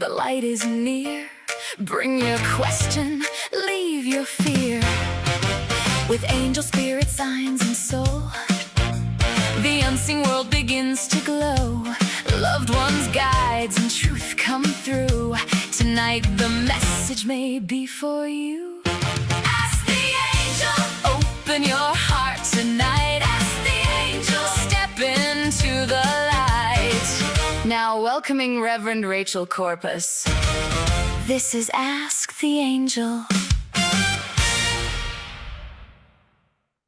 the light is near. Bring your question, leave your fear. With angel spirit signs and soul, the unseen world begins to glow. Loved ones, guides, and truth come through. Tonight the message may be for you. Ask the angel. Open your heart tonight. Ask the angel. Step into the light. Now welcoming Reverend Rachel Corpus. This is Ask the Angel.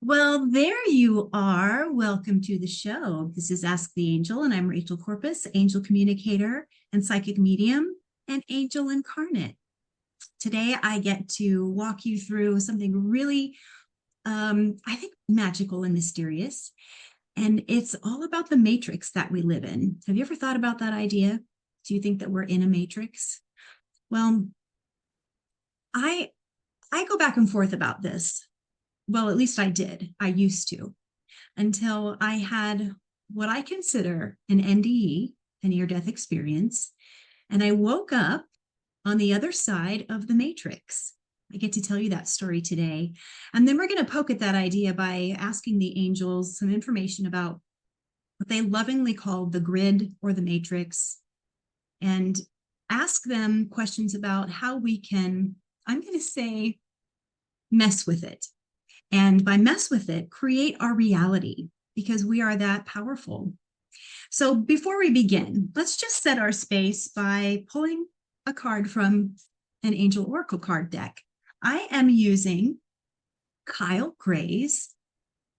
Well, there you are. Welcome to the show. This is Ask the Angel, and I'm Rachel Corpus, angel communicator and psychic medium and angel incarnate. Today, I get to walk you through something really, I think, magical and mysterious. And it's all about the matrix that we live in. Have you ever thought about that idea? Do you think that we're in a matrix? Well, I go back and forth about this. Well, at least I did. I used to, until I had what I consider an NDE, a near-death experience, and I woke up on the other side of the matrix. I get to tell you that story today. And then we're going to poke at that idea by asking the angels some information about what they lovingly call the grid or the matrix, and ask them questions about how we can, I'm going to say, mess with it. And by mess with it, create our reality, because we are that powerful. So before we begin, let's just set our space by pulling a card from an angel oracle card deck. I am using Kyle Gray's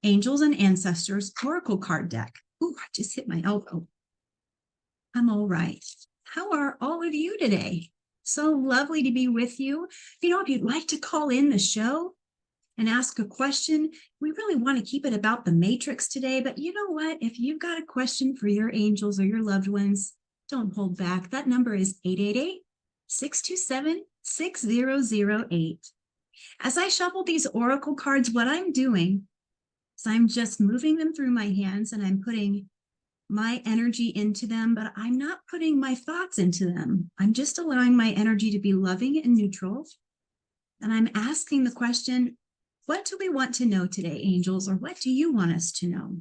Angels and Ancestors Oracle card deck. Ooh, I just hit my elbow. I'm all right. How are all of you today? So lovely to be with you. You know, if you'd like to call in the show and ask a question, we really want to keep it about the matrix today. But you know what? If you've got a question for your angels or your loved ones, don't hold back. That number is 888-627-6008. As I shuffle these oracle cards, what I'm doing is I'm just moving them through my hands and I'm putting my energy into them, but I'm not putting my thoughts into them. I'm just allowing my energy to be loving and neutral. And I'm asking the question, what do we want to know today, angels, or what do you want us to know?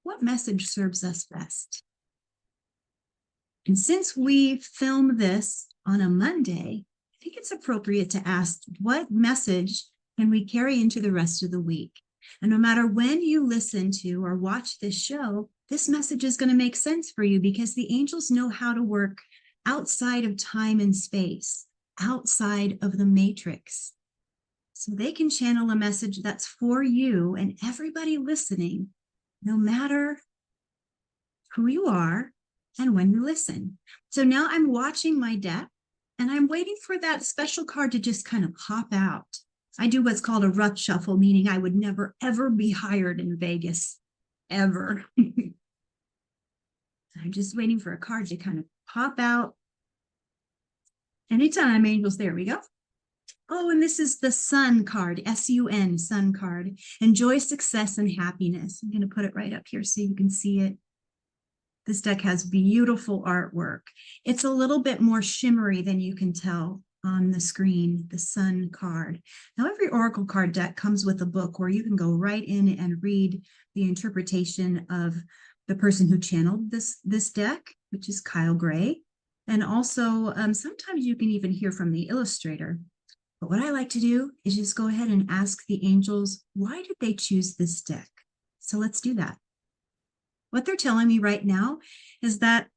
What message serves us best? And since we film this on a Monday, I think it's appropriate to ask, what message can we carry into the rest of the week? And no matter when you listen to or watch this show, this message is going to make sense for you, because the angels know how to work outside of time and space, outside of the matrix. So they can channel a message that's for you and everybody listening, no matter who you are and when you listen. So now I'm watching my deck and I'm waiting for that special card to just kind of pop out. I do what's called a rough shuffle, meaning I would never, ever be hired in Vegas, ever. I'm just waiting for a card to kind of pop out. Anytime, angels, there we go. Oh, and this is the Sun card, S-U-N, Sun card. Enjoy success and happiness. I'm going to put it right up here so you can see it. This deck has beautiful artwork. It's a little bit more shimmery than you can tell on the screen, the Sun card. Now, every oracle card deck comes with a book where you can go right in and read the interpretation of the person who channeled this deck, which is Kyle Gray. And also, sometimes you can even hear from the illustrator. But what I like to do is just go ahead and ask the angels, why did they choose this deck? So let's do that. What they're telling me right now is that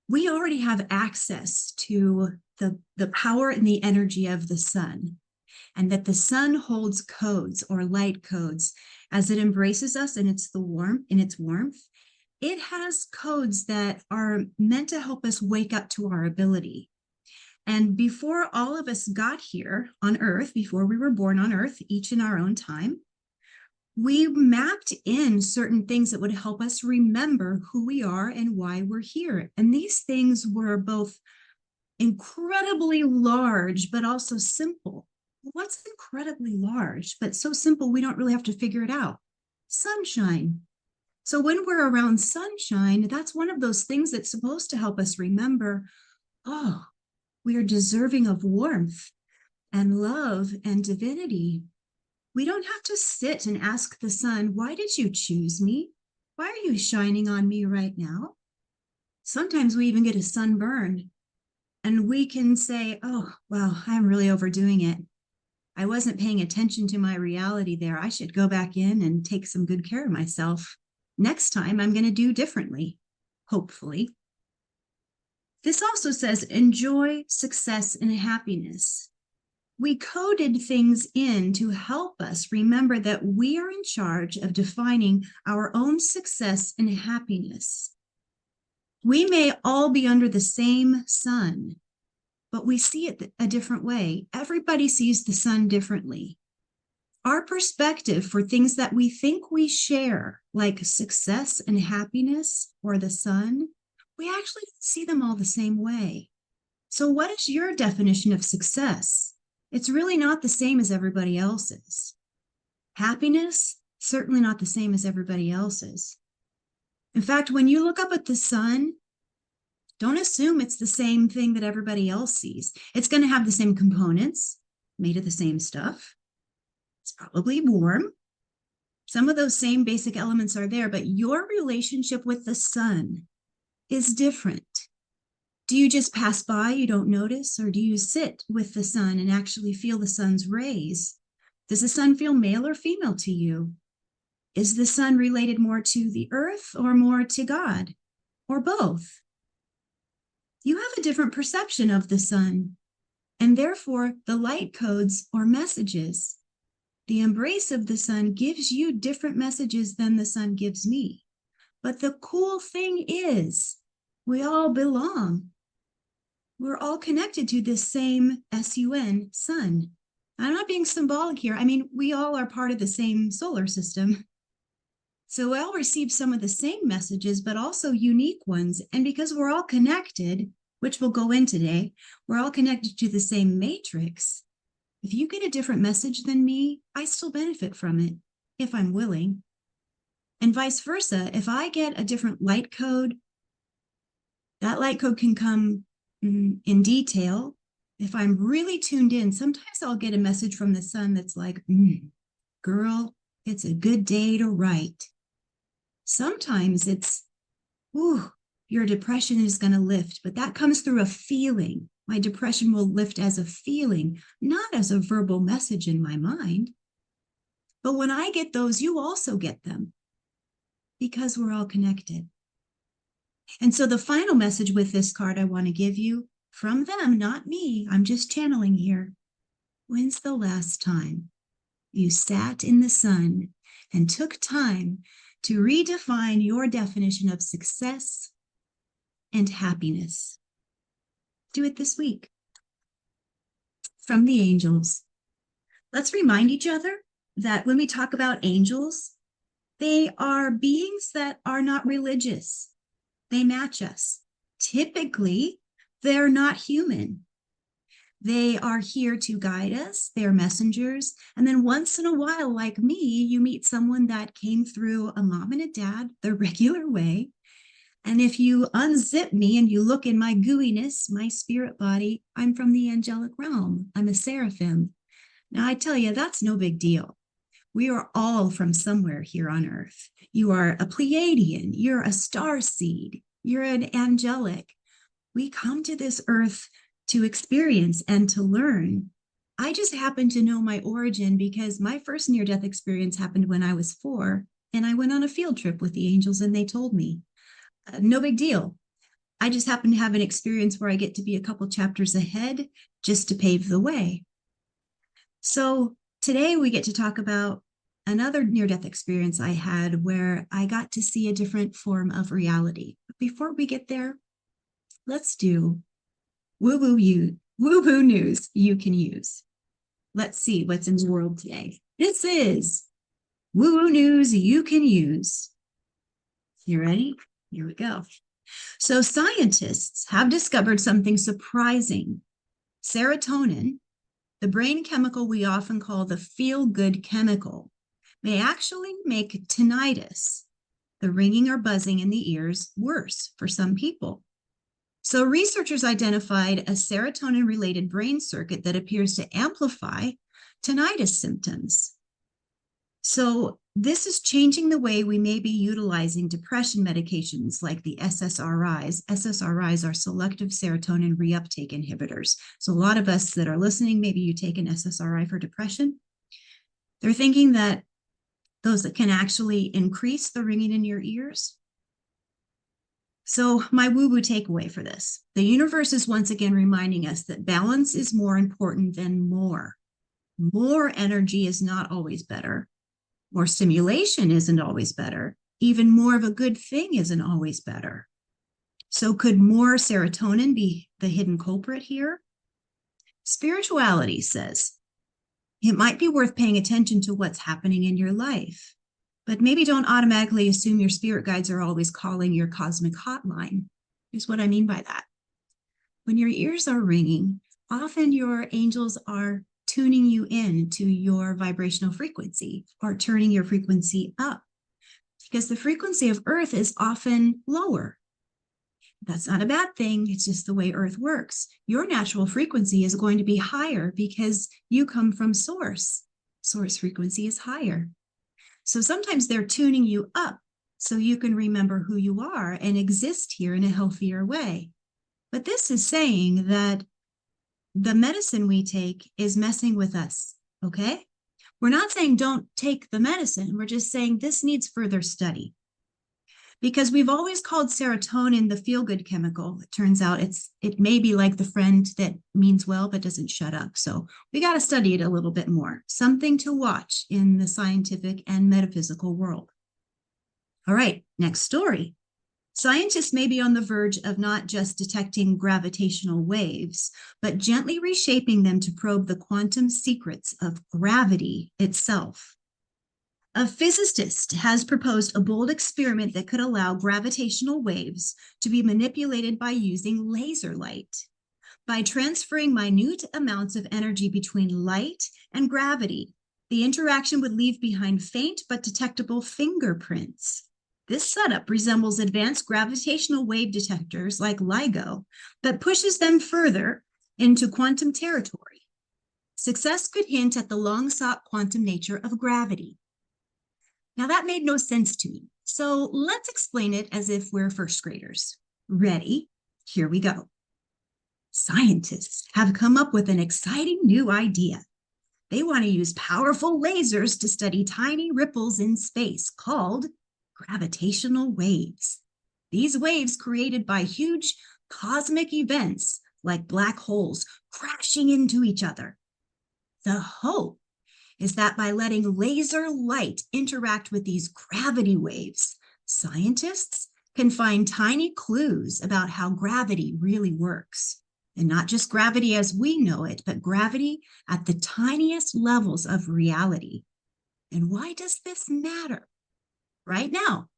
we already have access to the power and the energy of the sun, and that the sun holds codes or light codes as it embraces us in its warmth. It has codes that are meant to help us wake up to our ability. And before all of us got here on Earth, before we were born on Earth, each in our own time, we mapped in certain things that would help us remember who we are and why we're here. And these things were both incredibly large, but also simple. What's incredibly large, but so simple we don't really have to figure it out? Sunshine. So when we're around sunshine, that's one of those things that's supposed to help us remember, oh, We are deserving of warmth and love and divinity. We don't have to sit and ask the sun, why did you choose me? Why are you shining on me right now? Sometimes we even get a sunburn and we can say, oh, wow, I'm really overdoing it. I wasn't paying attention to my reality there. I should go back in and take some good care of myself. Next time I'm going to do differently, hopefully. This also says enjoy success and happiness. We coded things in to help us remember that we are in charge of defining our own success and happiness. We may all be under the same sun, but we see it a different way. Everybody sees the sun differently. Our perspective for things that we think we share, like success and happiness or the sun, we actually see them all the same way. So what is your definition of success? It's really not the same as everybody else's. Happiness, certainly not the same as everybody else's. In fact, when you look up at the sun, don't assume it's the same thing that everybody else sees. It's going to have the same components, made of the same stuff. It's probably warm. Some of those same basic elements are there, but your relationship with the sun is different. Do you just pass by, you don't notice, or do you sit with the sun and actually feel the sun's rays? Does the sun feel male or female to you? Is the sun related more to the earth or more to God, or both? You have a different perception of the sun, and therefore the light codes or messages. The embrace of the sun gives you different messages than the sun gives me. But the cool thing is, we all belong. We're all connected to this same sun, sun. I'm not being symbolic here. I mean, we all are part of the same solar system. So we all receive some of the same messages, but also unique ones. And because we're all connected, which we'll go in today, we're all connected to the same matrix. If you get a different message than me, I still benefit from it, if I'm willing. And vice versa, if I get a different light code, that light code can come in detail. If I'm really tuned in, sometimes I'll get a message from the sun that's like, girl, it's a good day to write. Sometimes it's, your depression is going to lift, but that comes through a feeling. My depression will lift as a feeling, not as a verbal message in my mind. But when I get those, you also get them because we're all connected. And so the final message with this card I want to give you from them, not me, I'm just channeling here. When's the last time you sat in the sun and took time to redefine your definition of success and happiness? Do it this week. From the angels. Let's remind each other that when we talk about angels, they are beings that are not religious. They match us. Typically, they're not human. They are here to guide us. They're messengers. And then once in a while, like me, you meet someone that came through a mom and a dad the regular way. And if you unzip me and you look in my gooiness, my spirit body, I'm from the angelic realm. I'm a seraphim. Now, I tell you, that's no big deal. We are all from somewhere here on earth. You are a Pleiadian. You're a star seed. You're an angelic. We come to this earth to experience and to learn. I just happen to know my origin because my first near-death experience happened when I was 4, and I went on a field trip with the angels and they told me. No big deal. I just happen to have an experience where I get to be a couple chapters ahead just to pave the way. So today we get to talk about another near-death experience I had where I got to see a different form of reality. But before we get there, let's do woo-woo news you can use. Let's see what's in the world today. This is woo-woo news you can use. You ready? Here we go. So scientists have discovered something surprising. Serotonin, the brain chemical we often call the feel-good chemical, may actually make tinnitus, the ringing or buzzing in the ears, worse for some people. So researchers identified a serotonin-related brain circuit that appears to amplify tinnitus symptoms. So this is changing the way we may be utilizing depression medications like the SSRIs. SSRIs are selective serotonin reuptake inhibitors. So a lot of us that are listening, maybe you take an SSRI for depression. They're thinking that those that can actually increase the ringing in your ears. So my woo-woo takeaway for this, the universe is once again reminding us that balance is more important than more. More energy is not always better. More stimulation isn't always better. Even more of a good thing isn't always better. So could more serotonin be the hidden culprit here? Spirituality says it might be worth paying attention to what's happening in your life, but maybe don't automatically assume your spirit guides are always calling your cosmic hotline. Here's what I mean by that. When your ears are ringing, often your angels are tuning you in to your vibrational frequency or turning your frequency up, because the frequency of Earth is often lower. That's not a bad thing. It's just the way Earth works. Your natural frequency is going to be higher because you come from source. Source frequency is higher. So sometimes they're tuning you up so you can remember who you are and exist here in a healthier way. But this is saying that the medicine we take is messing with us, okay? We're not saying don't take the medicine. We're just saying this needs further study. Because we've always called serotonin the feel-good chemical. It turns out it may be like the friend that means well but doesn't shut up. So we got to study it a little bit more. Something to watch in the scientific and metaphysical world. All right, next story. Scientists may be on the verge of not just detecting gravitational waves, but gently reshaping them to probe the quantum secrets of gravity itself. A physicist has proposed a bold experiment that could allow gravitational waves to be manipulated by using laser light. By transferring minute amounts of energy between light and gravity, the interaction would leave behind faint but detectable fingerprints. This setup resembles advanced gravitational wave detectors like LIGO, but pushes them further into quantum territory. Success could hint at the long-sought quantum nature of gravity. Now that made no sense to me, so let's explain it as if we're first graders. Ready? Here we go. Scientists have come up with an exciting new idea. They want to use powerful lasers to study tiny ripples in space called gravitational waves. These waves created by huge cosmic events like black holes crashing into each other. The hope is that by letting laser light interact with these gravity waves, scientists can find tiny clues about how gravity really works. And not just gravity as we know it, but gravity at the tiniest levels of reality. And why does this matter? Right now,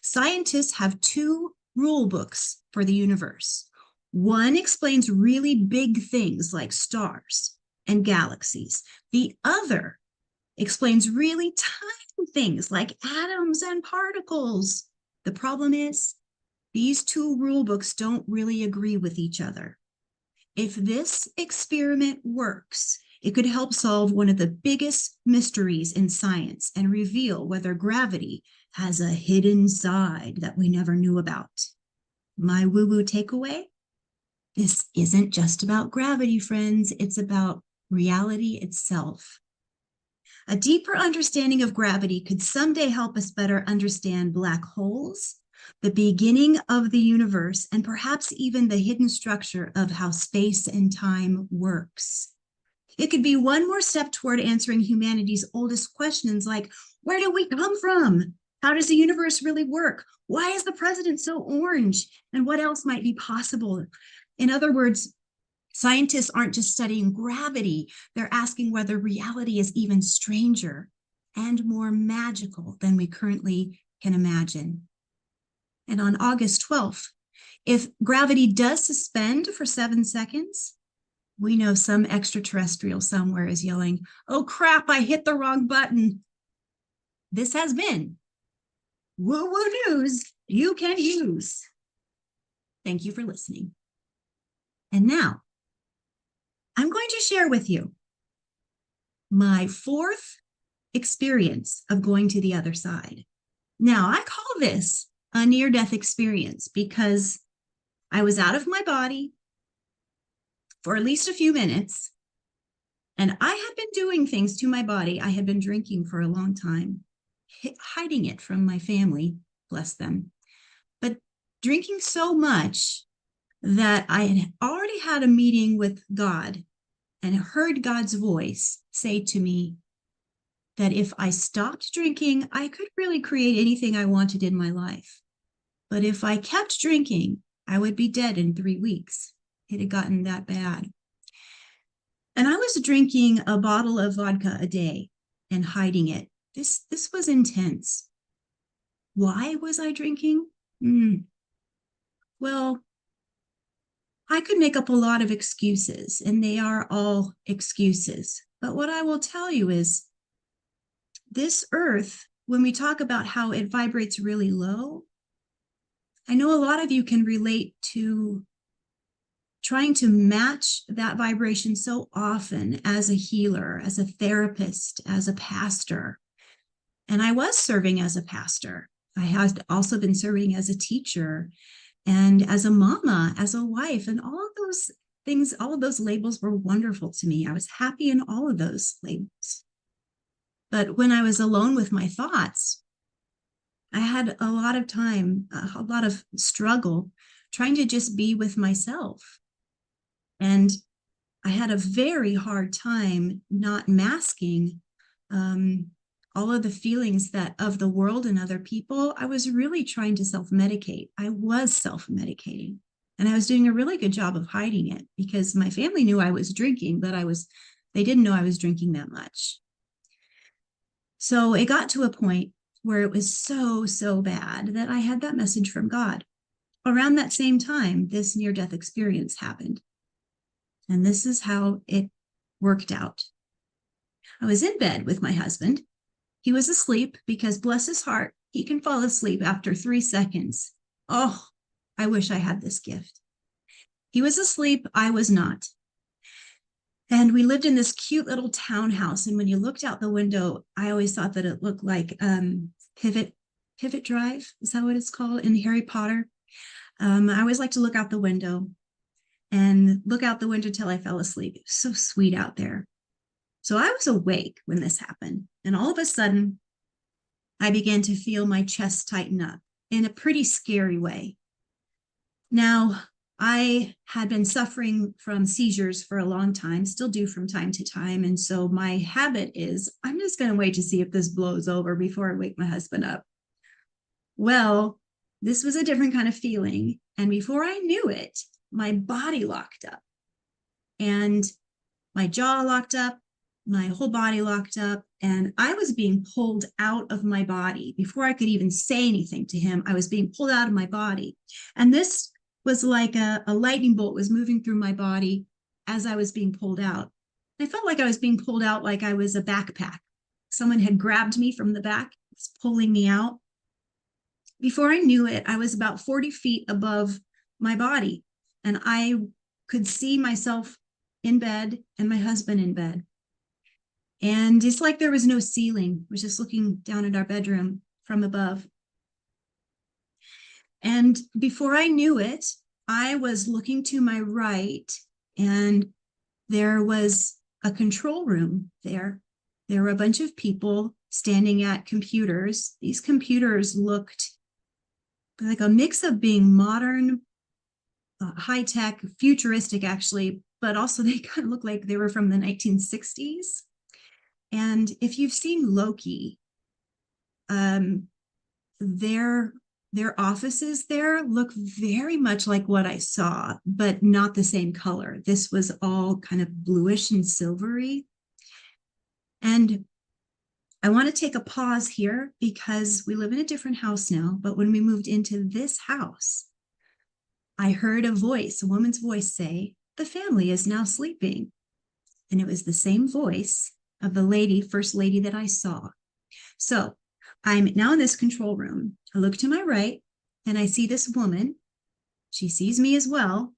scientists have two rule books for the universe. One explains really big things like stars and galaxies. The other explains really tiny things like atoms and particles. The problem is, these two rule books don't really agree with each other. If this experiment works, it could help solve one of the biggest mysteries in science and reveal whether gravity has a hidden side that we never knew about. My woo-woo takeaway? This isn't just about gravity, friends. It's about reality itself. A deeper understanding of gravity could someday help us better understand black holes, the beginning of the universe, and perhaps even the hidden structure of how space and time works. It could be one more step toward answering humanity's oldest questions like, where do we come from? How does the universe really work? Why is the president so orange? And what else might be possible? In other words, scientists aren't just studying gravity, they're asking whether reality is even stranger and more magical than we currently can imagine. And on August 12th, if gravity does suspend for 7 seconds, we know some extraterrestrial somewhere is yelling, "Oh crap, I hit the wrong button." This has been Woo Woo News you can use. Thank you for listening. And now I'm going to share with you my fourth experience of going to the other side. Now, I call this a near-death experience because I was out of my body for at least a few minutes, and I had been doing things to my body. I had been drinking for a long time, hiding it from my family, bless them, but drinking so much that I had already had a meeting with God and heard God's voice say to me that if I stopped drinking, I could really create anything I wanted in my life. But if I kept drinking, I would be dead in 3 weeks. It had gotten that bad. And I was drinking a bottle of vodka a day and hiding it. This was intense. Why was I drinking? Well, I could make up a lot of excuses, and they are all excuses. But what I will tell you is this earth, when we talk about how it vibrates really low, I know a lot of you can relate to trying to match that vibration so often as a healer, as a therapist, as a pastor. And I was serving as a pastor. I had also been serving as a teacher and as a mama, as a wife, and all of those things, all of those labels were wonderful to me. I was happy in all of those labels. But when I was alone with my thoughts, I had a lot of time, a lot of struggle trying to just be with myself. And I had a very hard time not masking all of the feelings that of the world and other people. I was really trying to self-medicate. I was self-medicating. And I was doing a really good job of hiding it because my family knew I was drinking, but they didn't know I was drinking that much. So it got to a point where it was so bad that I had that message from God. Around that same time, this near-death experience happened. And this is how it worked out. I was in bed with my husband. He was asleep because, bless his heart, he can fall asleep after 3 seconds. Oh, I wish I had this gift. He was asleep. I was not. And we lived in this cute little townhouse. And when you looked out the window, I always thought that it looked like Pivot Drive. Is that what it's called in Harry Potter? I always like to look out the window and look out the window till I fell asleep. It was so sweet out there. So I was awake when this happened. And all of a sudden, I began to feel my chest tighten up in a pretty scary way. Now, I had been suffering from seizures for a long time, still do from time to time. And so my habit is, I'm just going to wait to see if this blows over before I wake my husband up. Well, this was a different kind of feeling. And before I knew it, my body locked up and my jaw locked up, my whole body locked up, and I was being pulled out of my body. Before I could even say anything to him, I was being pulled out of my body. And this was like a lightning bolt was moving through my body as I was being pulled out. I felt like I was being pulled out like I was a backpack. Someone had grabbed me from the back, was pulling me out. Before I knew it, I was about 40 feet above my body, and I could see myself in bed and my husband in bed. And it's like there was no ceiling. I was just looking down at our bedroom from above. And before I knew it, I was looking to my right, and there was a control room there. There were a bunch of people standing at computers. These computers looked like a mix of being modern, high-tech, futuristic actually, but also they kind of looked like they were from the 1960s. And if you've seen Loki, their offices there look very much like what I saw, but not the same color. This was all kind of bluish and silvery. And I want to take a pause here because we live in a different house now, but when we moved into this house, I heard a voice, a woman's voice say, "The family is now sleeping." And it was the same voice of the first lady that I saw. So I'm now in this control room. I look to my right and I see this woman. She sees me as well.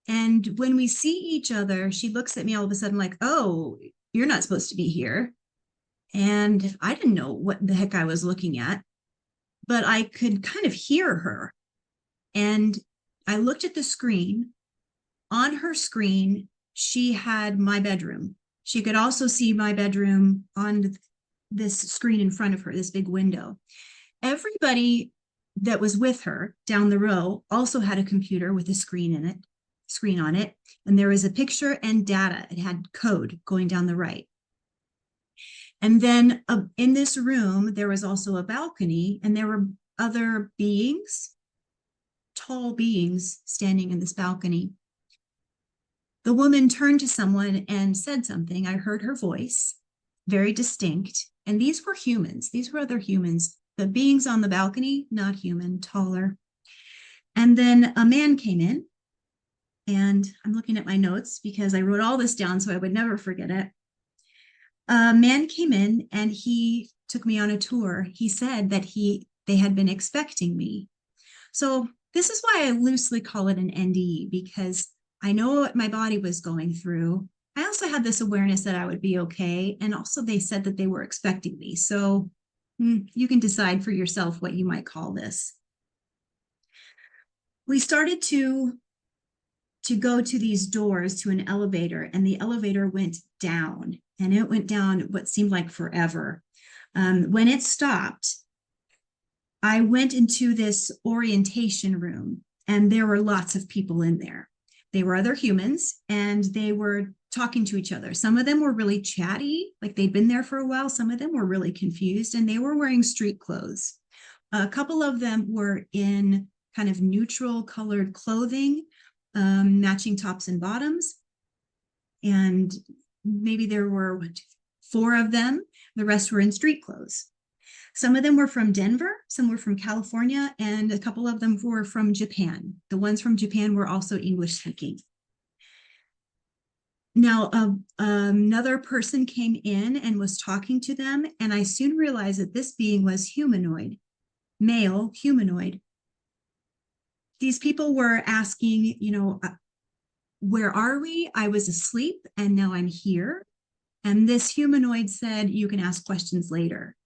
And when we see each other, she looks at me all of a sudden like, oh, you're not supposed to be here. And I didn't know what the heck I was looking at, but I could kind of hear her. And I looked at the screen. On her screen, she had my bedroom. She could also see my bedroom on this screen in front of her, this big window. Everybody that was with her down the row also had a computer with a screen on it. And there was a picture and data. It had code going down the right. And then in this room, there was also a balcony, and there were other beings, tall beings standing in this balcony. The woman turned to someone and said something. I heard her voice, very distinct. And these were humans. These were other humans. The beings on the balcony, not human, taller. And then a man came in, and I'm looking at my notes because I wrote all this down so I would never forget it. A man came in and he took me on a tour. He said that they had been expecting me. So this is why I loosely call it an NDE, because I know what my body was going through. I also had this awareness that I would be okay. And also they said that they were expecting me. So you can decide for yourself what you might call this. We started to go to these doors to an elevator, and the elevator went down, and it went down what seemed like forever. When it stopped, I went into this orientation room, and there were lots of people in there. They were other humans, and they were talking to each other. Some of them were really chatty, like they'd been there for a while. Some of them were really confused, and they were wearing street clothes. A couple of them were in kind of neutral colored clothing, matching tops and bottoms. And maybe there were 4 of them. The rest were in street clothes. Some of them were from Denver, some were from California, and a couple of them were from Japan. The ones from Japan were also English speaking. Now, another person came in and was talking to them, and I soon realized that this being was humanoid, male humanoid. These people were asking, where are we? I was asleep and now I'm here. And this humanoid said, you can ask questions later.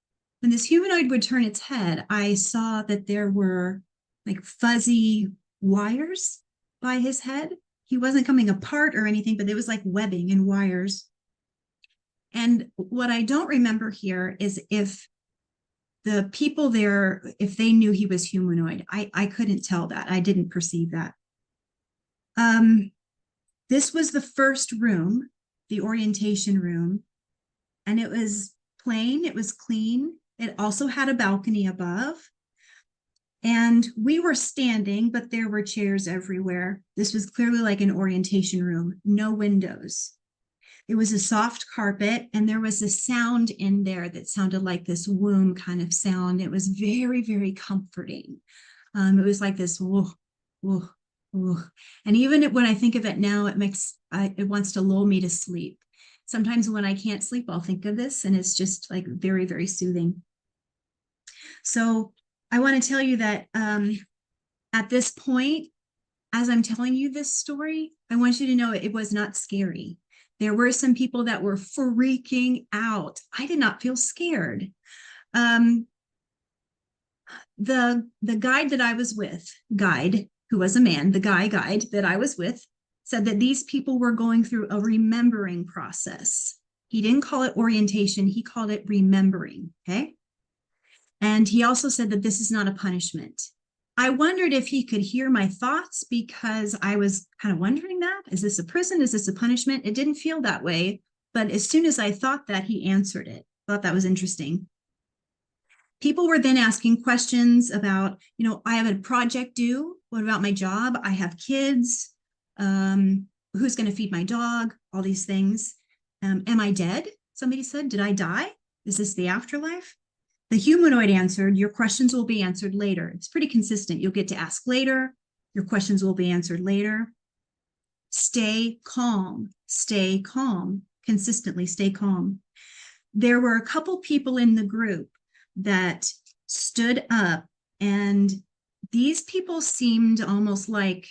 When this humanoid would turn its head, I saw that there were like fuzzy wires by his head. He wasn't coming apart or anything, but it was like webbing and wires. And what I don't remember here is if the people there, if they knew he was humanoid. I couldn't tell that. I didn't perceive that. This was the first room, the orientation room, and it was plain, it was clean. It also had a balcony above. And we were standing, but there were chairs everywhere. This was clearly like an orientation room, no windows. It was a soft carpet, and there was a sound in there that sounded like this womb kind of sound. It was very, very comforting. It was like this, whoa, whoa, whoa. And even when I think of it now, it wants to lull me to sleep. Sometimes when I can't sleep, I'll think of this, and it's just like very, very soothing. So I want to tell you that at this point, as I'm telling you this story, I want you to know it was not scary. There were some people that were freaking out. I did not feel scared. The guide that I was with, who was a man, the guide that I was with, said that these people were going through a remembering process. He didn't call it orientation, he called it remembering, okay? And he also said that this is not a punishment. I wondered if he could hear my thoughts, because I was kind of wondering that. Is this a prison? Is this a punishment? It didn't feel that way. But as soon as I thought that, he answered it. I thought that was interesting. People were then asking questions about, I have a project due. What about my job? I have kids. Who's going to feed my dog? All these things. Am I dead? Somebody said, did I die? Is this the afterlife? The humanoid answered, your questions will be answered later. It's pretty consistent. You'll get to ask later. Your questions will be answered later. Stay calm, consistently stay calm. There were a couple people in the group that stood up, and these people seemed almost like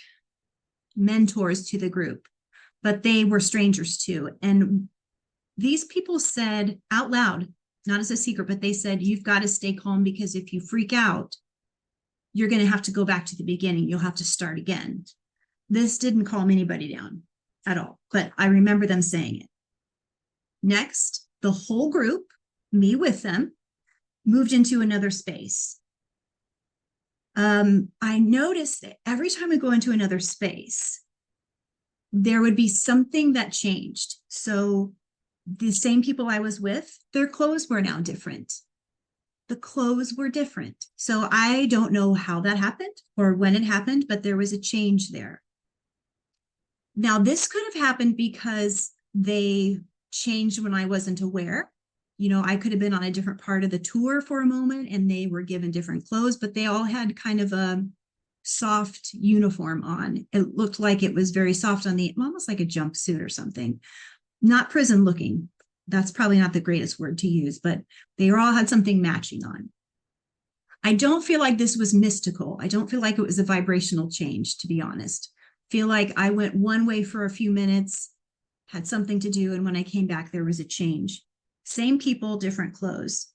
mentors to the group, but they were strangers too. And these people said out loud, not as a secret, but they said, you've got to stay calm, because if you freak out, you're going to have to go back to the beginning. You'll have to start again. This didn't calm anybody down at all, but I remember them saying it. Next, the whole group, me with them, moved into another space. I noticed that every time we go into another space, there would be something that changed. So the same people I was with, their clothes were now different. The clothes were different. So I don't know how that happened or when it happened, but there was a change there. Now, this could have happened because they changed when I wasn't aware. You know, I could have been on a different part of the tour for a moment and they were given different clothes, but they all had kind of a soft uniform on. It looked like it was very soft on the, almost like a jumpsuit or something. Not prison looking. That's probably not the greatest word to use, but they all had something matching on. I don't feel like this was mystical. I don't feel like it was a vibrational change, to be honest. Feel like I went one way for a few minutes, had something to do, and when I came back, there was a change. Same people, different clothes.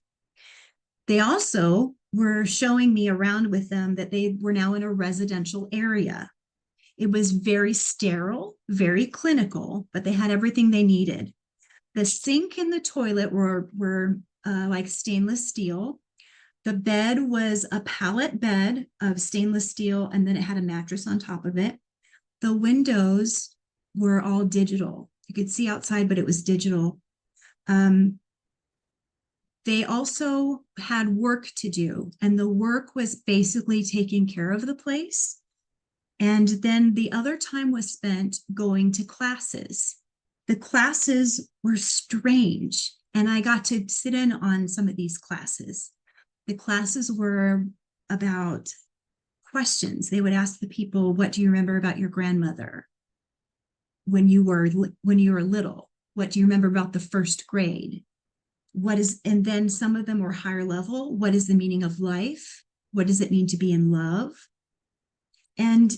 They also were showing me around with them that they were now in a residential area. It was very sterile, very clinical, but they had everything they needed. The sink and the toilet were like stainless steel. The bed was a pallet bed of stainless steel, and then it had a mattress on top of it. The windows were all digital. You could see outside, but it was digital. They also had work to do, and the work was basically taking care of the place. And then the other time was spent going to classes. The classes were strange, and I got to sit in on some of these classes. The classes were about questions. They would ask the people, what do you remember about your grandmother when you were little? What do you remember about the first grade? And then some of them were higher level. What is the meaning of life? What does it mean to be in love? And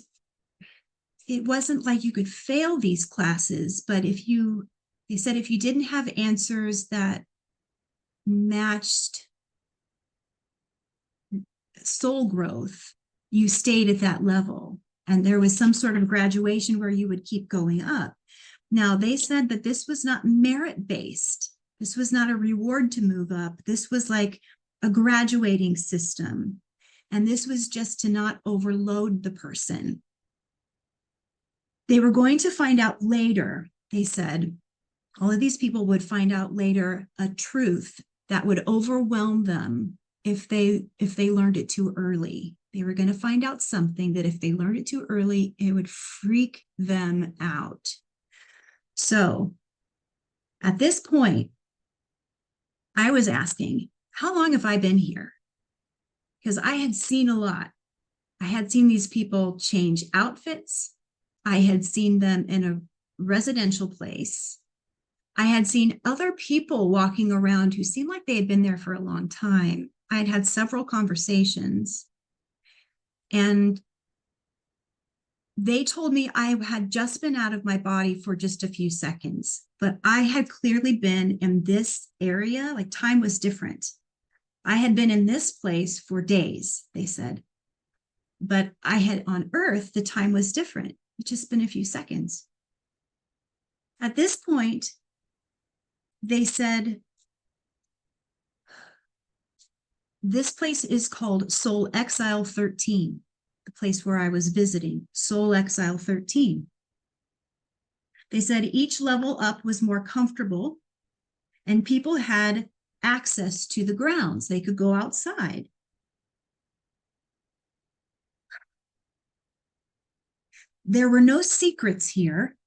it wasn't like you could fail these classes, but they said if you didn't have answers that matched soul growth, you stayed at that level. And there was some sort of graduation where you would keep going up. Now, they said that this was not merit-based. This was not a reward to move up. This was like a graduating system. And this was just to not overload the person. They were going to find out later, they said, all of these people would find out later a truth that would overwhelm them if they learned it too early. They were going to find out something that if they learned it too early, it would freak them out. So at this point, I was asking, how long have I been here? Because I had seen a lot. I had seen these people change outfits. I had seen them in a residential place. I had seen other people walking around who seemed like they had been there for a long time. I had had several conversations, and they told me I had just been out of my body for just a few seconds, but I had clearly been in this area, like time was different. I had been in this place for days, they said, but I had on Earth, the time was different. It's just been a few seconds. At this point, they said, this place is called Soul Exile 13, the place where I was visiting, Soul Exile 13. They said each level up was more comfortable and people had access to the grounds. They could go outside. There were no secrets here.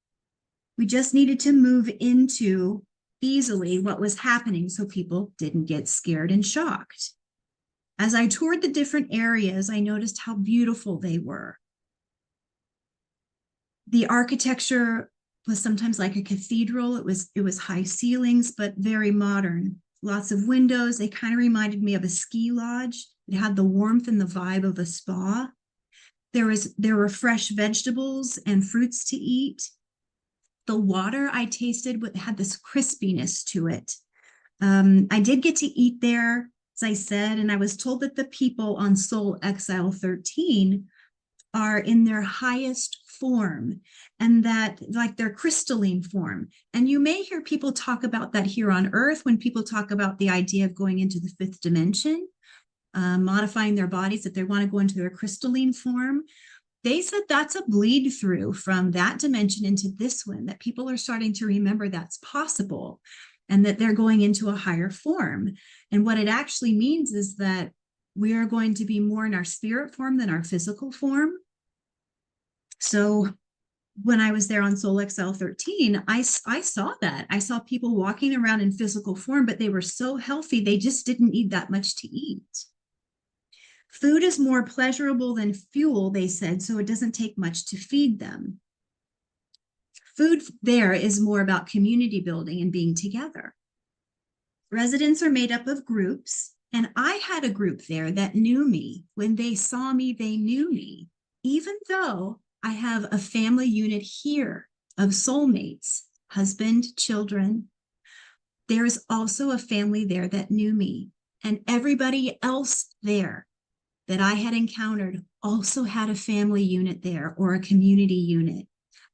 We just needed to move into easily what was happening so people didn't get scared and shocked. As I toured the different areas, I noticed how beautiful they were. The architecture was sometimes like a cathedral. It was high ceilings, but very modern. Lots of windows. They kind of reminded me of a ski lodge. It had the warmth and the vibe of a spa. There were fresh vegetables and fruits to eat. The water I tasted had this crispiness to it. I did get to eat there, as I said, and I was told that the people on Soul Exile 13 are in their highest form, and that like their crystalline form. And you may hear people talk about that here on Earth when people talk about the idea of going into the fifth dimension, modifying their bodies, that they want to go into their crystalline form. They said that's a bleed through from that dimension into this one, that people are starting to remember that's possible and that they're going into a higher form. And what it actually means is that we are going to be more in our spirit form than our physical form. So when I was there on Soul Exile 13, I saw that. I saw people walking around in physical form, but they were so healthy, they just didn't need that much to eat. Food is more pleasurable than fuel, they said, so it doesn't take much to feed them. Food there is more about community building and being together. Residents are made up of groups, and I had a group there that knew me. When they saw me, they knew me, even though I have a family unit here of soulmates, husband, children. There's also a family there that knew me, and everybody else there that I had encountered also had a family unit there or a community unit.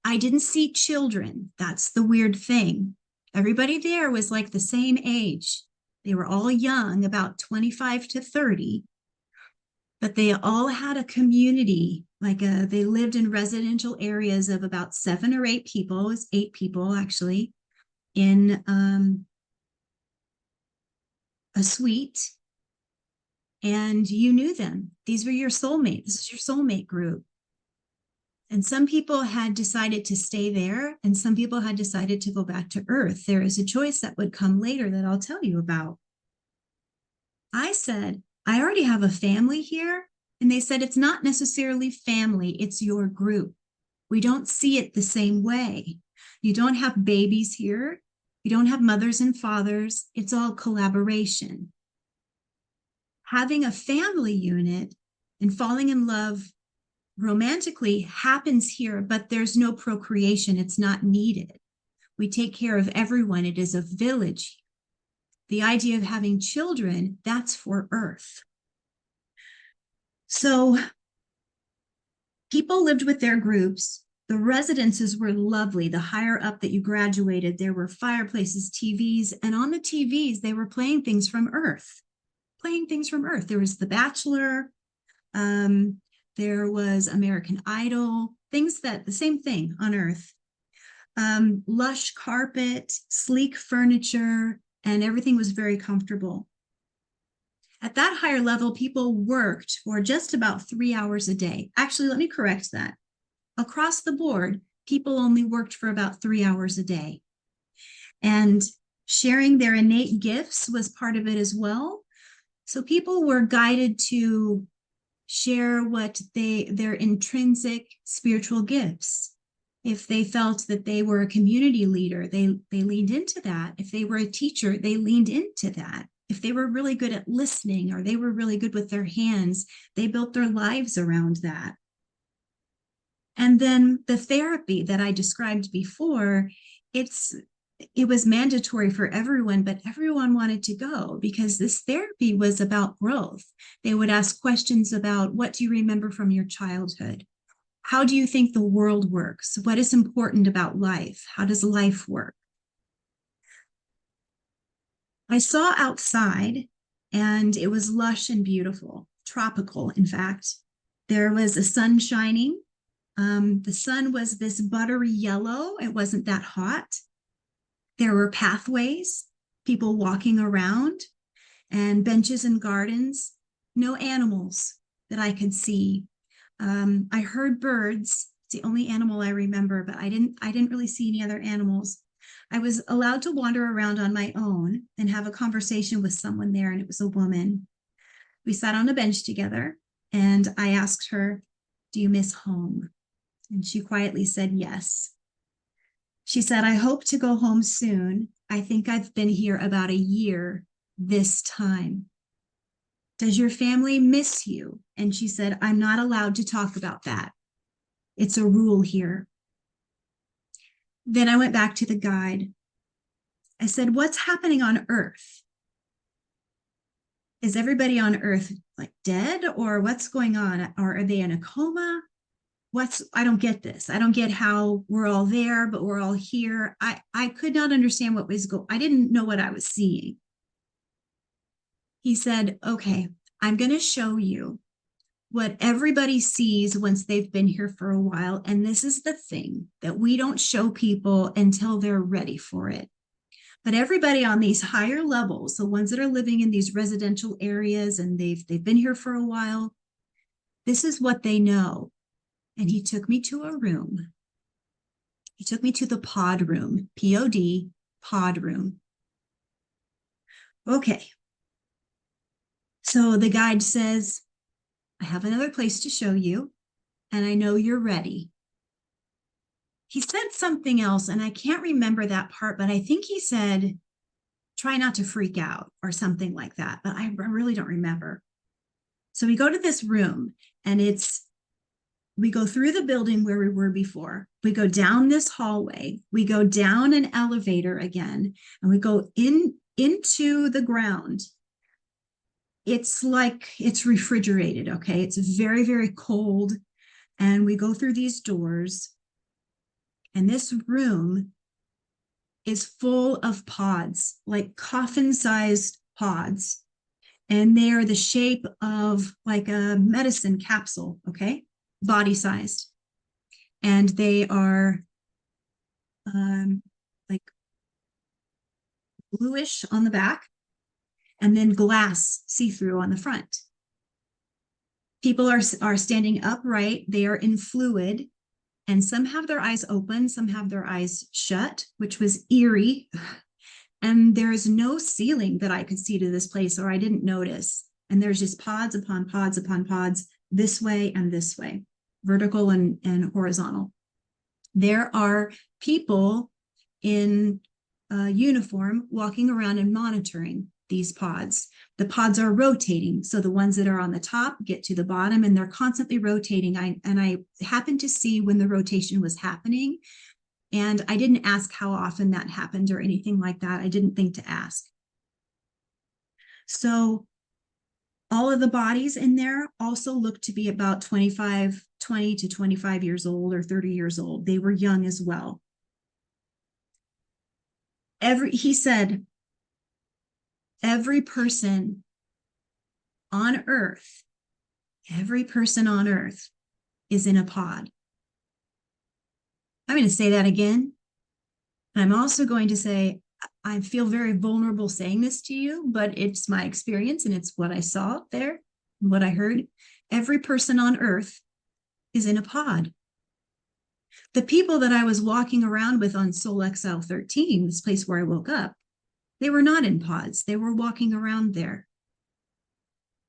I didn't see children. That's the weird thing. Everybody there was like the same age. They were all young, about 25 to 30, but they all had a community. They lived in residential areas of about 7 or 8 people. It was 8 people actually in a suite. And you knew them. These were your soulmates. This is your soulmate group. And some people had decided to stay there, and some people had decided to go back to Earth. There is a choice that would come later that I'll tell you about. I said, I already have a family here. And they said, it's not necessarily family, it's your group. We don't see it the same way. You don't have babies here. You don't have mothers and fathers. It's all collaboration. Having a family unit and falling in love romantically happens here, but there's no procreation. It's not needed. We take care of everyone. It is a village. The idea of having children, that's for Earth. So people lived with their groups. The residences were lovely. The higher up that you graduated, there were fireplaces, TVs, and on the TVs, they were playing things from Earth. There was The Bachelor, there was American Idol, the same thing on Earth. Lush carpet, sleek furniture, and everything was very comfortable. At that higher level, people worked for just about 3 hours a day. Actually, let me correct that. Across the board, people only worked for about 3 hours a day. And sharing their innate gifts was part of it as well. So people were guided to share their intrinsic spiritual gifts. If they felt that they were a community leader, they leaned into that. If they were a teacher, they leaned into that. If they were really good at listening or they were really good with their hands, they built their lives around that. And then the therapy that I described before, it was mandatory for everyone, but everyone wanted to go because this therapy was about growth. They would ask questions about, what do you remember from your childhood? How do you think the world works? What is important about life? How does life work? I saw outside, and it was lush and beautiful, tropical, in fact. There was a sun shining. The sun was this buttery yellow. It wasn't that hot. There were pathways, people walking around, and benches and gardens. No animals that I could see. I heard birds. It's the only animal I remember, but I didn't really see any other animals. I was allowed to wander around on my own and have a conversation with someone there, and it was a woman. We sat on a bench together, and I asked her, "Do you miss home?" And she quietly said yes. She said, "I hope to go home soon. I think I've been here about a year this time." Does your family miss you? And she said, I'm not allowed to talk about that. It's a rule here. Then I went back to the guide. I said, what's happening on Earth? Is everybody on Earth like dead, or what's going on? Or are they in a coma? I don't get this. I don't get how we're all there, but we're all here. I could not understand what was going. I didn't know what I was seeing. He said, okay, I'm going to show you what everybody sees once they've been here for a while. And this is the thing that we don't show people until they're ready for it. But everybody on these higher levels, the ones that are living in these residential areas and they've been here for a while, this is what they know. And he took me to a room. He took me to the pod room, P-O-D, pod room. Okay. So the guide says, I have another place to show you, and I know you're ready. He said something else, and I can't remember that part, but I think he said, try not to freak out or something like that, but I really don't remember. So we go to this room, and we go through the building where we were before. We go down this hallway. We go down an elevator again, and we go into the ground. It's like it's refrigerated, okay? It's very, very cold. And we go through these doors, and this room is full of pods, like coffin-sized pods. And they are the shape of like a medicine capsule, okay? Body-sized. And they are like bluish on the back, and then glass see-through on the front. People are standing upright. They are in fluid, and some have their eyes open, some have their eyes shut, which was eerie. And there is no ceiling that I could see to this place, or I didn't notice. And there's just pods upon pods upon pods, this way and this way, vertical and horizontal. There are people in uniform walking around and monitoring these pods. The pods are rotating. So the ones that are on the top get to the bottom, and they're constantly rotating. I happened to see when the rotation was happening, and I didn't ask how often that happened or anything like that. I didn't think to ask. So all of the bodies in there also looked to be about 20 to 25 years old or 30 years old. They were young as well. He said, every person on Earth is in a pod. I'm going to say that again. And I'm also going to say, I feel very vulnerable saying this to you, but it's my experience and it's what I saw there, what I heard. Every person on Earth is in a pod. The people that I was walking around with on Soul Exile 13, this place where I woke up, they were not in pods. They were walking around there.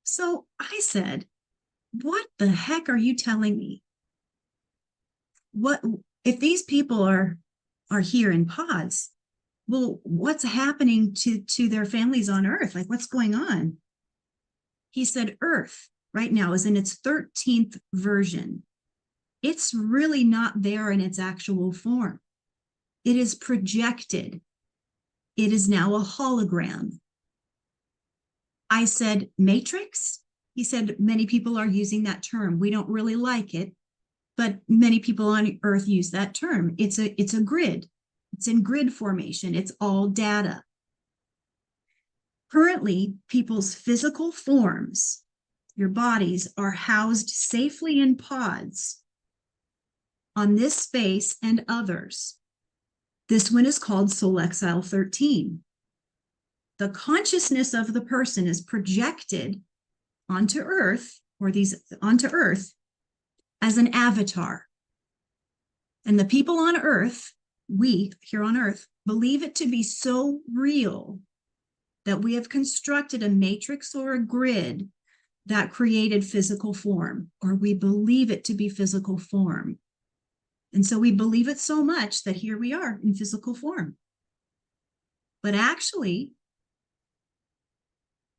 So I said, what the heck are you telling me? What if these people are here in pods? Well, what's happening to their families on Earth? Like, what's going on? He said, Earth right now is in its 13th version. It's really not there in its actual form. It is projected. It is now a hologram. I said, Matrix? He said, many people are using that term. We don't really like it, but many people on Earth use that term. It's a grid. It's in grid formation. It's all data. Currently, people's physical forms, your bodies, are housed safely in pods on this space and others. This one is called Soul Exile 13. The consciousness of the person is projected onto Earth, onto Earth as an avatar. And the people on Earth, we here on Earth, believe it to be so real that we have constructed a matrix or a grid that created physical form, or we believe it to be physical form. And so we believe it so much that here we are in physical form. But actually,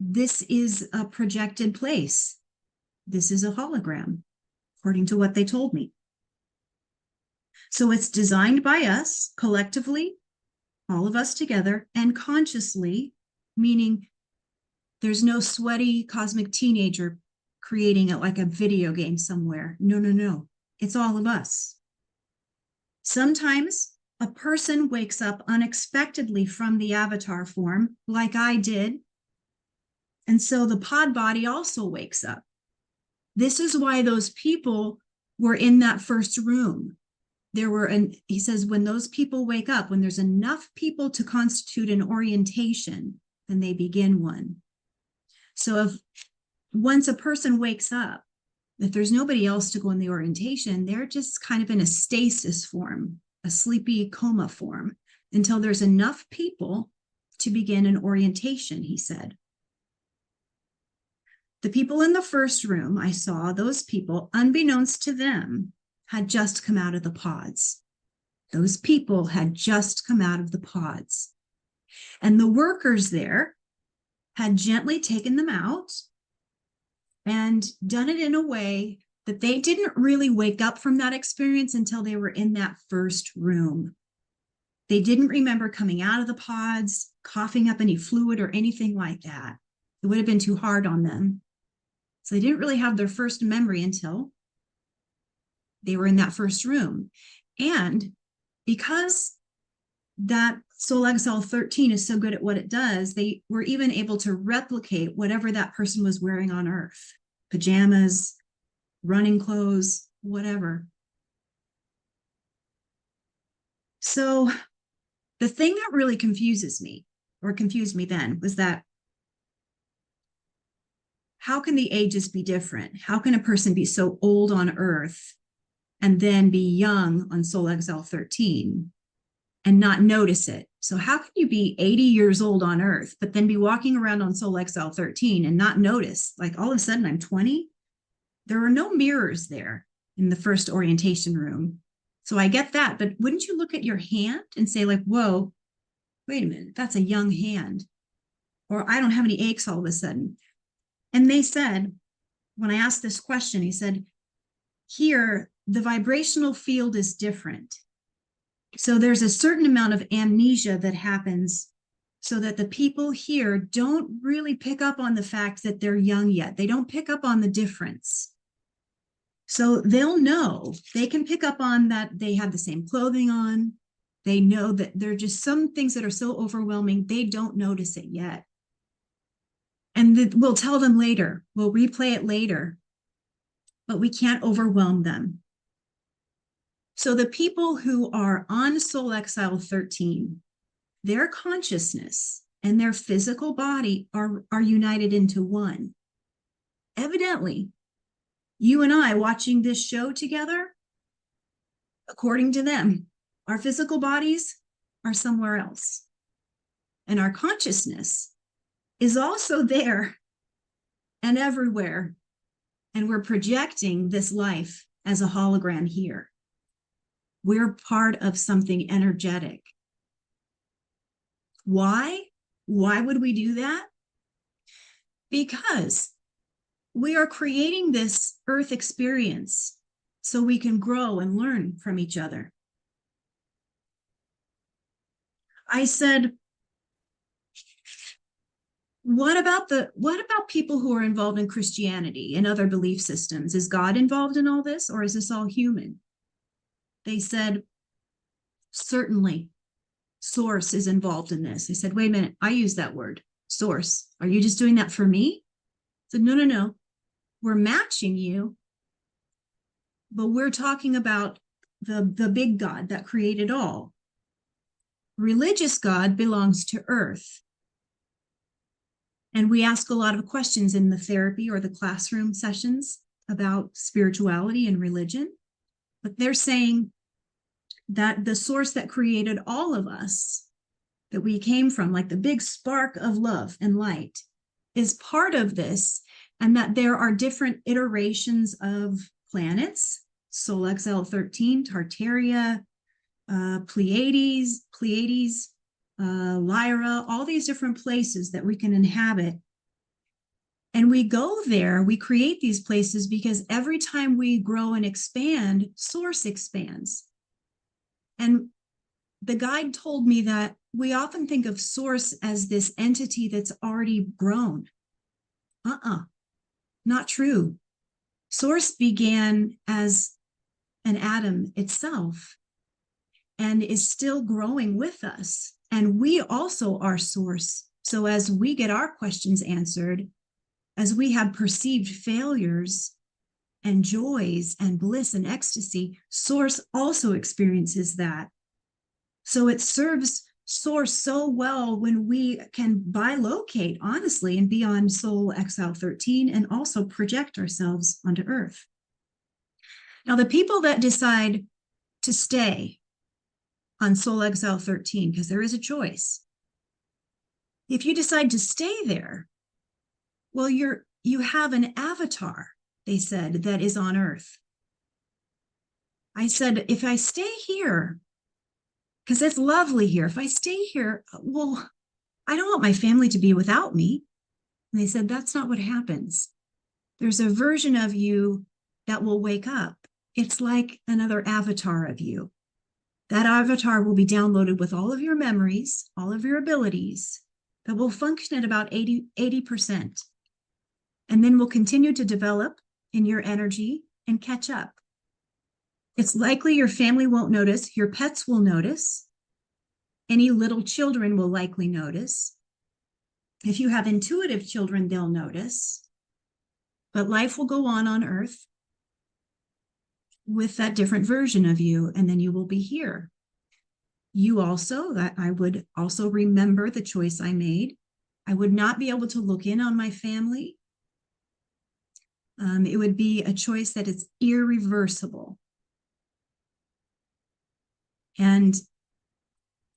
this is a projected place. This is a hologram, according to what they told me. So it's designed by us collectively, all of us together, and consciously, meaning there's no sweaty cosmic teenager creating it like a video game somewhere. No, no, no. It's all of us. Sometimes a person wakes up unexpectedly from the avatar form, like I did. And so the pod body also wakes up. This is why those people were in that first room. He says, when those people wake up, when there's enough people to constitute an orientation, then they begin one. So if once a person wakes up, if there's nobody else to go in the orientation, they're just kind of in a stasis form, a sleepy coma form, until there's enough people to begin an orientation, he said. The people in the first room, I saw those people, unbeknownst to them, had just come out of the pods. Those people had just come out of the pods. And the workers there had gently taken them out and done it in a way that they didn't really wake up from that experience until they were in that first room. They didn't remember coming out of the pods, coughing up any fluid or anything like that. It would have been too hard on them. So they didn't really have their first memory until they were in that first room. And because that Soul Exile 13 is so good at what it does, they were even able to replicate whatever that person was wearing on Earth, pajamas, running clothes, whatever. So the thing that really confused me then, was that how can the ages be different? How can a person be so old on Earth and then be young on Soul Exile 13 and not notice it? So how can you be 80 years old on Earth, but then be walking around on Soul Exile 13 and not notice, like all of a sudden I'm 20? There were no mirrors there in the first orientation room. So I get that, but wouldn't you look at your hand and say like, whoa, wait a minute, that's a young hand. Or I don't have any aches all of a sudden. And they said, when I asked this question, he said, here, the vibrational field is different. So there's a certain amount of amnesia that happens so that the people here don't really pick up on the fact that they're young yet. They don't pick up on the difference. So they'll know, they can pick up on that they have the same clothing on. They know that there are just some things that are so overwhelming, they don't notice it yet. And we'll tell them later, we'll replay it later, but we can't overwhelm them. So the people who are on Soul Exile 13, their consciousness and their physical body are united into one. Evidently, you and I watching this show together, according to them, our physical bodies are somewhere else. And our consciousness is also there and everywhere. And we're projecting this life as a hologram here. We're part of something energetic. Why? Why would we do that? Because we are creating this Earth experience so we can grow and learn from each other. I said, what about people who are involved in Christianity and other belief systems? Is God involved in all this, or is this all human? They said, certainly, source is involved in this. I said, wait a minute, I use that word, source. Are you just doing that for me? I said, no, no, no. We're matching you, but we're talking about the big God that created all. Religious God belongs to Earth. And we ask a lot of questions in the therapy or the classroom sessions about spirituality and religion. But they're saying that the source that created all of us, that we came from, like the big spark of love and light, is part of this, and that there are different iterations of planets, Soul Exile 13, Tartaria, Pleiades, Lyra, all these different places that we can inhabit And we go there, we create these places because every time we grow and expand, source expands. And the guide told me that we often think of source as this entity that's already grown. Not true. Source began as an atom itself and is still growing with us. And we also are source. So as we get our questions answered, as we have perceived failures and joys and bliss and ecstasy, source also experiences that. So it serves source so well when we can bilocate, honestly, and be on Soul Exile 13 and also project ourselves onto Earth. Now, the people that decide to stay on Soul Exile 13, because there is a choice, if you decide to stay there, well, you have an avatar, they said, that is on Earth. I said, if I stay here, because it's lovely here, if I stay here, well, I don't want my family to be without me. And they said, that's not what happens. There's a version of you that will wake up. It's like another avatar of you. That avatar will be downloaded with all of your memories, all of your abilities, that will function at about 80%. And then will continue to develop in your energy and catch up. It's likely your family won't notice, your pets will notice, any little children will likely notice. If you have intuitive children, they'll notice. But life will go on Earth with that different version of you, and then you will be here. You also, that I would also remember the choice I made. I would not be able to look in on my family. It would be a choice that is irreversible. And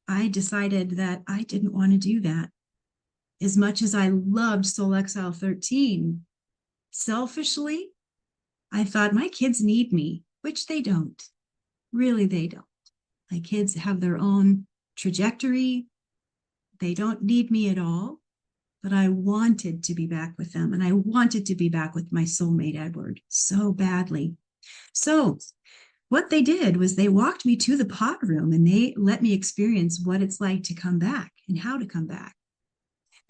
I decided that I didn't want to do that. As much as I loved Soul Exile 13, selfishly, I thought my kids need me, which they don't. Really, they don't. My kids have their own trajectory. They don't need me at all. But I wanted to be back with them, and I wanted to be back with my soulmate, Edward, so badly. So what they did was they walked me to the pod room, and they let me experience what it's like to come back and how to come back.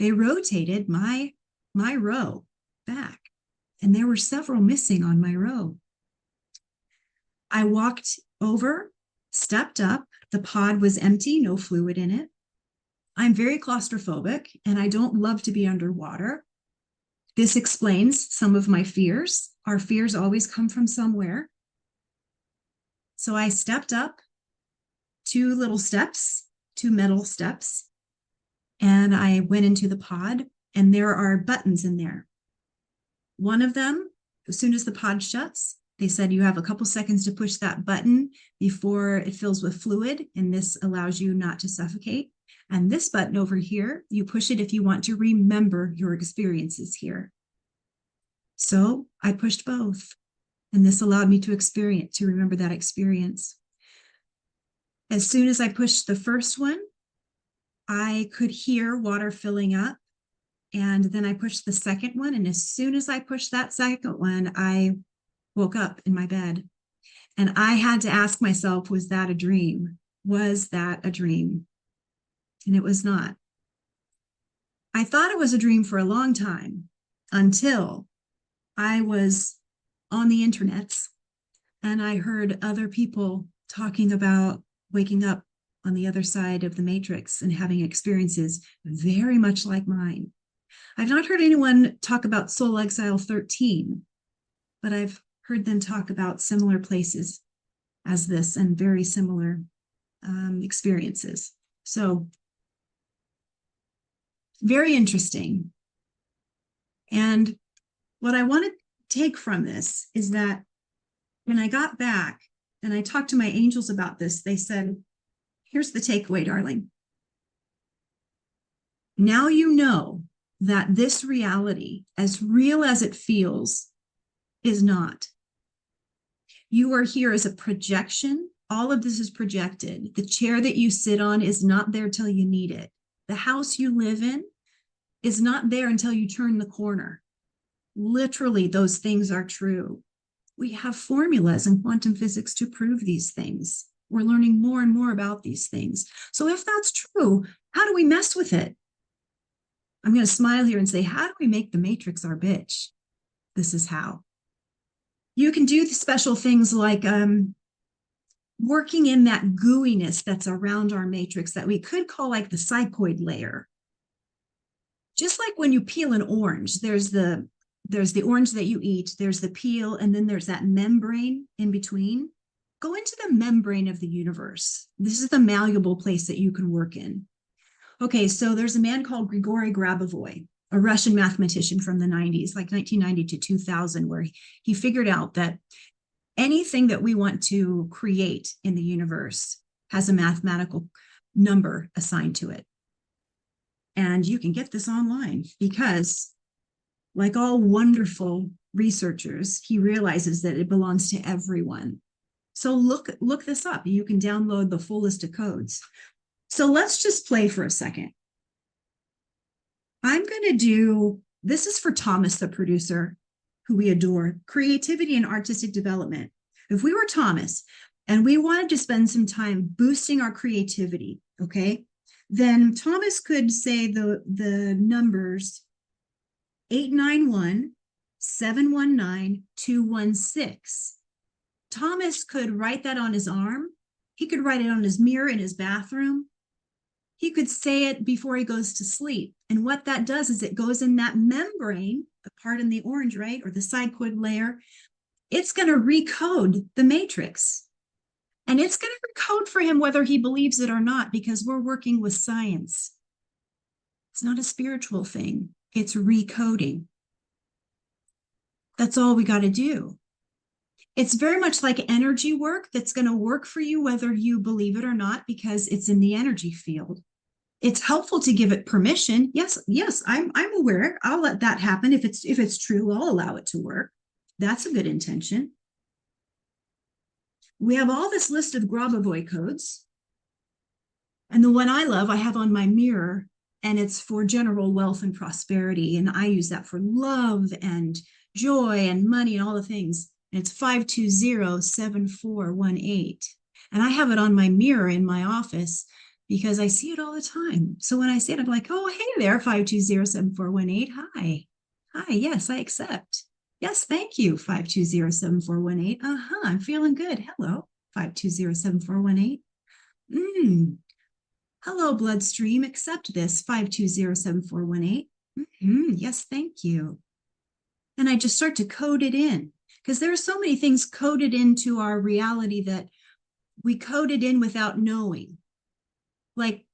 They rotated my row back, and there were several missing on my row. I walked over, stepped up. The pod was empty, no fluid in it. I'm very claustrophobic, and I don't love to be underwater. This explains some of my fears. Our fears always come from somewhere. So I stepped up 2 little steps, 2 metal steps, and I went into the pod, and there are buttons in there. One of them, as soon as the pod shuts, they said you have a couple seconds to push that button before it fills with fluid, and this allows you not to suffocate. And this button over here, you push it if you want to remember your experiences here. So I pushed both, and this allowed me to remember that experience. As soon as I pushed the first one, I could hear water filling up, and then I pushed the second one, and as soon as I pushed that second one, I woke up in my bed. And I had to ask myself, was that a dream? Was that a dream? And it was not. I thought it was a dream for a long time until I was on the internets and I heard other people talking about waking up on the other side of the matrix and having experiences very much like mine. I've not heard anyone talk about Soul Exile 13, but I've heard them talk about similar places as this and very similar experiences. So very interesting. And what I want to take from this is that when I got back and I talked to my angels about this, they said, here's the takeaway, darling. Now you know that this reality, as real as it feels, is not. You are here as a projection. All of this is projected. The chair that you sit on is not there till you need it. The house you live in is not there until you turn the corner. Literally, those things are true. We have formulas in quantum physics to prove these things. We're learning more and more about these things. So if that's true, how do we mess with it? I'm going to smile here and say, how do we make the matrix our bitch? This is how. You can do the special things like working in that gooiness that's around our matrix that we could call like the psychoid layer. Just like when you peel an orange, there's the orange that you eat, there's the peel, and then there's that membrane in between. Go into the membrane of the universe. This is the malleable place that you can work in. Okay, so there's a man called Grigory Grabovoi, a Russian mathematician from the 90s, like 1990 to 2000, where he figured out that anything that we want to create in the universe has a mathematical number assigned to it. And you can get this online because, like all wonderful researchers, he realizes that it belongs to everyone. So look this up. You can download the full list of codes. So let's just play for a second. I'm going to do, this is for Thomas, the producer, who we adore, creativity and artistic development. If we were Thomas and we wanted to spend some time boosting our creativity, okay, then Thomas could say the numbers 891-719-216. Thomas could write that on his arm. He could write it on his mirror in his bathroom. He could say it before he goes to sleep. And what that does is it goes in that membrane, the part in the orange, right, or the psychoid layer. It's going to recode the matrix. And it's going to recode for him whether he believes it or not, because we're working with science. It's not a spiritual thing. It's recoding. That's all we got to do. It's very much like energy work that's going to work for you whether you believe it or not, because it's in the energy field. It's helpful to give it permission. Yes, I'm aware. I'll let that happen. If it's true, I'll allow it to work. That's a good intention. We have all this list of Grabovoi codes. And the one I love, I have on my mirror, and it's for general wealth and prosperity. And I use that for love and joy and money and all the things. And it's 520-7418. And I have it on my mirror in my office because I see it all the time. So when I see it, I'm like, oh, hey there, 520-7418. Hi. Hi, yes, I accept. Yes, thank you, 520-7418. I'm feeling good. Hello, 520-7418. Hello, bloodstream, accept this, 520-7418. Yes, thank you. And I just start to code it in, because there are so many things coded into our reality that we coded in without knowing. Like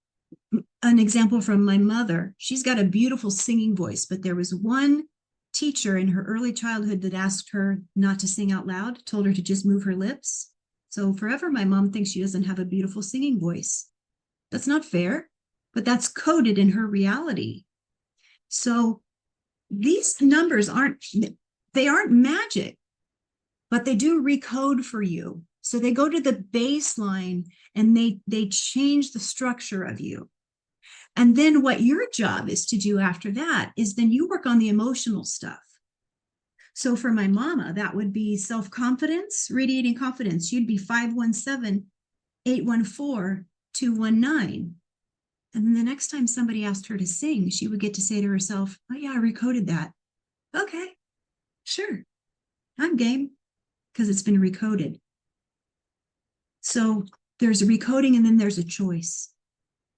an example from my mother, she's got a beautiful singing voice, but there was one teacher in her early childhood that asked her not to sing out loud, told her to just move her lips. So forever, my mom thinks she doesn't have a beautiful singing voice. That's not fair, but that's coded in her reality. So these numbers aren't magic, but they do recode for you. So they go to the baseline and they change the structure of you. And then what your job is to do after that is then you work on the emotional stuff. So for my mama, that would be self-confidence, radiating confidence. You'd be 517-814-219. And then the next time somebody asked her to sing, she would get to say to herself, oh yeah, I recoded that. Okay, sure, I'm game, because it's been recoded. So there's a recoding and then there's a choice.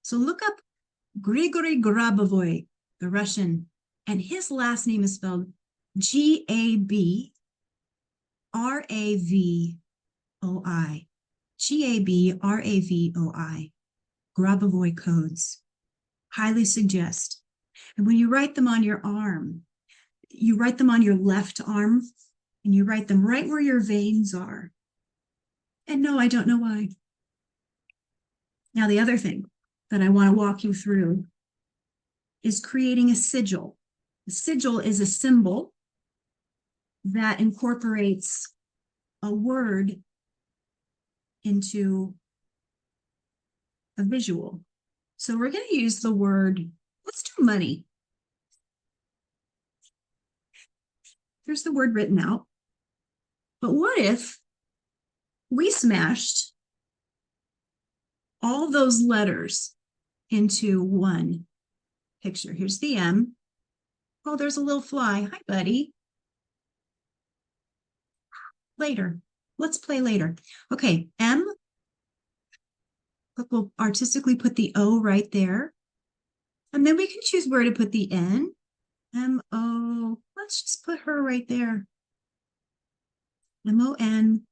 So look up Grigory Grabovoi, the Russian, and his last name is spelled Gabravoi. Gabravoi. Grabovoi codes. Highly suggest. And when you write them on your arm, you write them on your left arm, and you write them right where your veins are. And no, I don't know why. Now, the other thing that I want to walk you through is creating a sigil. A sigil is a symbol that incorporates a word into a visual. So we're going to use the word, let's do money. Here's the word written out. But what if we smashed all those letters into one picture? Here's the M. Oh, there's a little fly. Hi, buddy. Later. Let's play later. Okay, M. Look, we'll artistically put the O right there. And then we can choose where to put the N. M-O. Let's just put her right there. M-O-N.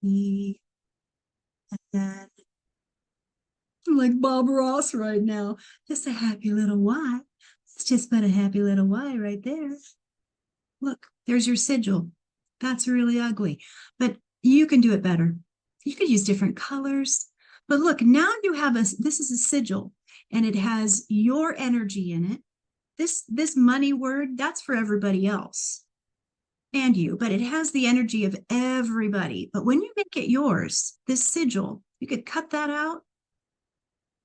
E. And then I'm like Bob Ross right now. Just a happy little Y. Let's just put a happy little Y right there. Look, there's your sigil. That's really ugly, but you can do it better. You could use different colors. But look, now you have this is a sigil, and it has your energy in it. This money word, that's for everybody else and you, but it has the energy of everybody. But when you make it yours, this sigil, you could cut that out,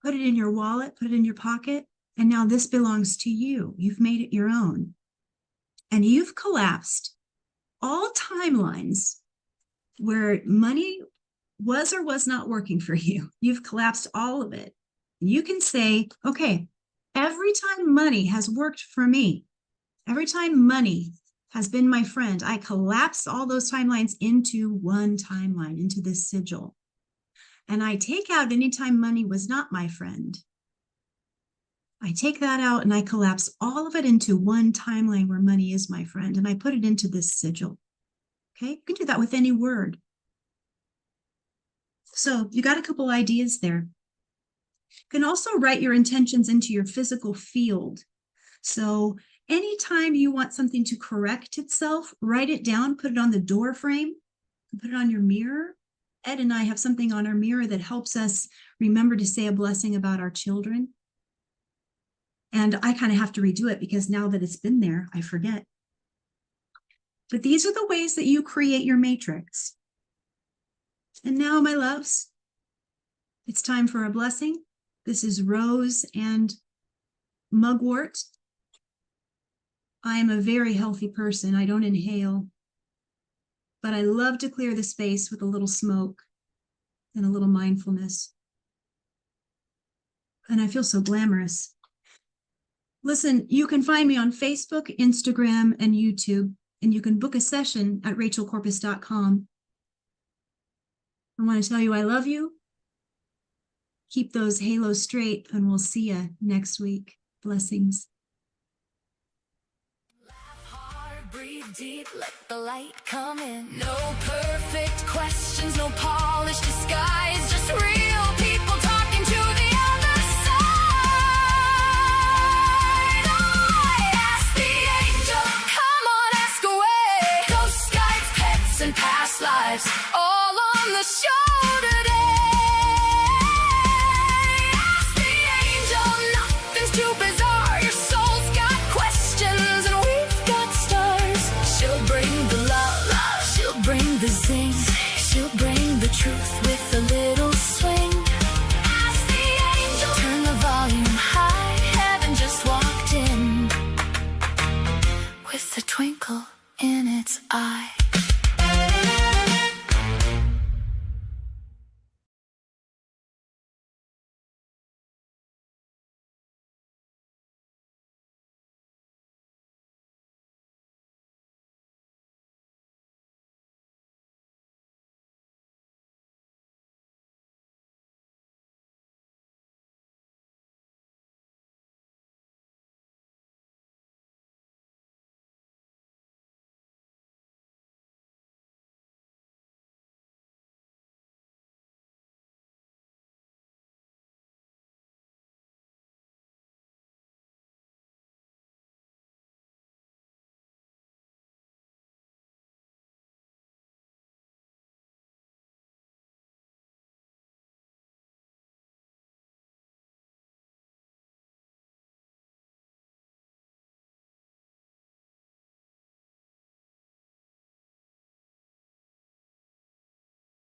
put it in your wallet, put it in your pocket, and now this belongs to you. You've made it your own. And you've collapsed all timelines where money was or was not working for you. You've collapsed all of it. You can say, okay, every time money has worked for me, every time money has been my friend, I collapse all those timelines into one timeline, into this sigil. And I take out anytime money was not my friend. I take that out and I collapse all of it into one timeline where money is my friend, and I put it into this sigil. Okay, you can do that with any word. So you got a couple ideas there. You can also write your intentions into your physical field. So anytime you want something to correct itself, write it down, put it on the door frame, put it on your mirror. Ed and I have something on our mirror that helps us remember to say a blessing about our children. And I kind of have to redo it because now that it's been there, I forget. But these are the ways that you create your matrix. And now, my loves, it's time for a blessing. This is rose and mugwort. I am a very healthy person. I don't inhale, but I love to clear the space with a little smoke and a little mindfulness. And I feel so glamorous. Listen, you can find me on Facebook, Instagram, and YouTube, and you can book a session at rachelcorpus.com. I want to tell you I love you. Keep those halos straight, and we'll see you next week. Blessings. Laugh hard, breathe deep, let the light come in. No perfect questions, no polished disguise, just real.